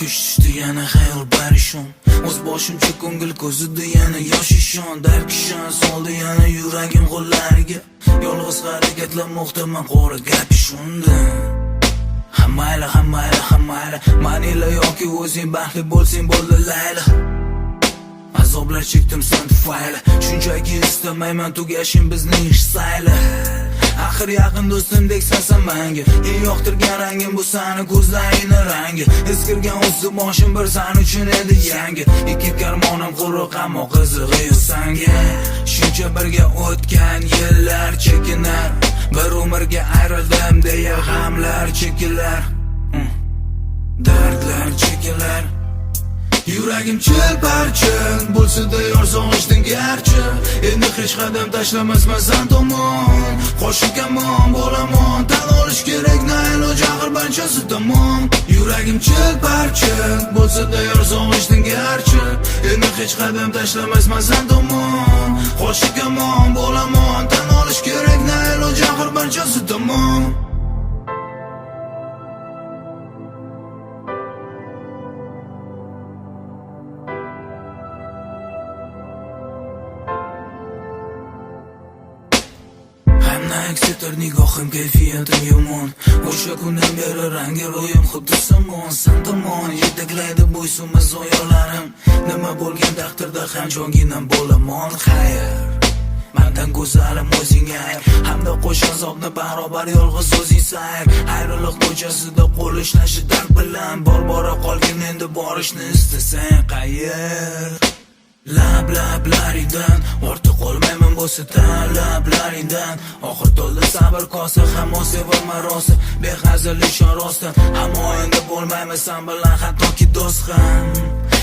tush tushdi yana xayol parishon. O'z boshimcha ko'ngil ko'zida yana yosh ishon. Dark ishon soldi yana yuragim qo'llariga. Yolg'iz harakatlanmoqdaman qora kapishonda. Hammayla manila yoki o'zing baxtli bo'lsang bo'ldi layla. Azoblar chekdim sen tufayli, shunchaki istamayman tugashim bizning ish sayli. Axir yaqin do'stimdek sansan menga, eng yoqtirgan rangim bu sani ko'zlaringning rangi. Eskirgan o'zi boshim bir san uchun edi yangi. Ikki karmonim quruq ammo qizig'i yo'q sanga. Shuncha birga o'tgan yillar chekinar, bir umrga ayrildim deya g'amlar chekilar, dardlar chekilar. Yuragim chil-parchin bo'lsa-da yor sog'ishdan garchi. Endi hech qadam tashlamasman san tomon. Qo'shikamon bo'lamon, tan olish kerak na iloj axir barchasi tamom. Yuragim chil-parchin bo'lsa-da yor sog'ishdan garchi. Endi hech qadam tashlamasman san tomon. Qo'shikamon bo'lamon, tan olish kerak na iloj axir barchasi tamom. Eksetar nigohim kayfiyatim yomon. O'sha kundan beri rangi ro'yim xuddi somon. San tomon yetaklaydi bo'ysunmas oyoqlarim. Nima bo'lgan taqdirda ham jonginam bo'laman xayr. Mendan go'zalim o'zing ayr, hamda qo'sh azobni barobar yolg'iz o'zing sayr. Ayriliq ko'chasida qo'l ishlashi dard bilan bora qolgin endi borishni istasang qayer. Lablaringdan ortiq olmayman bo'lsa talablaringdan. Oxir to'ldi sabr kosa, hamon sevaman rosa. Behazil ishon rostdan, ammo endi bo'lmayman sen bilan hattoki do'st ham.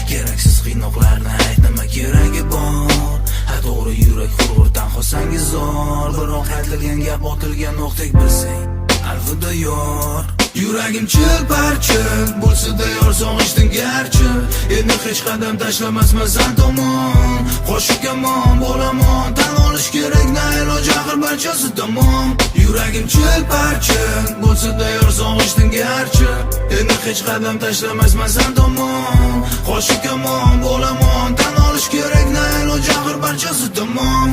Keraksiz qiynoqlarni ayt, nima keragi bor? Ha to'g'ri yurak hurg'urdan xosangiz zor. Biroq aytilgan gap otilgan o'qdek bilsang alvida yor. Yuragim chil-parchin bo'lsa-da yor sog'ishdan garchi. Endi hech qadam tashlamasman san tomon. Qo'shikamon bo'lamon, tan olish kerak na iloj axir barchasi tamom. Yuragim chil-parchin bo'lsa-da yor sog'ishdan garchi. Endi hech qadam tashlamasman san tomon. Qo'shikamon bo'lamon, tan olish kerak na iloj axir barchasi tamom.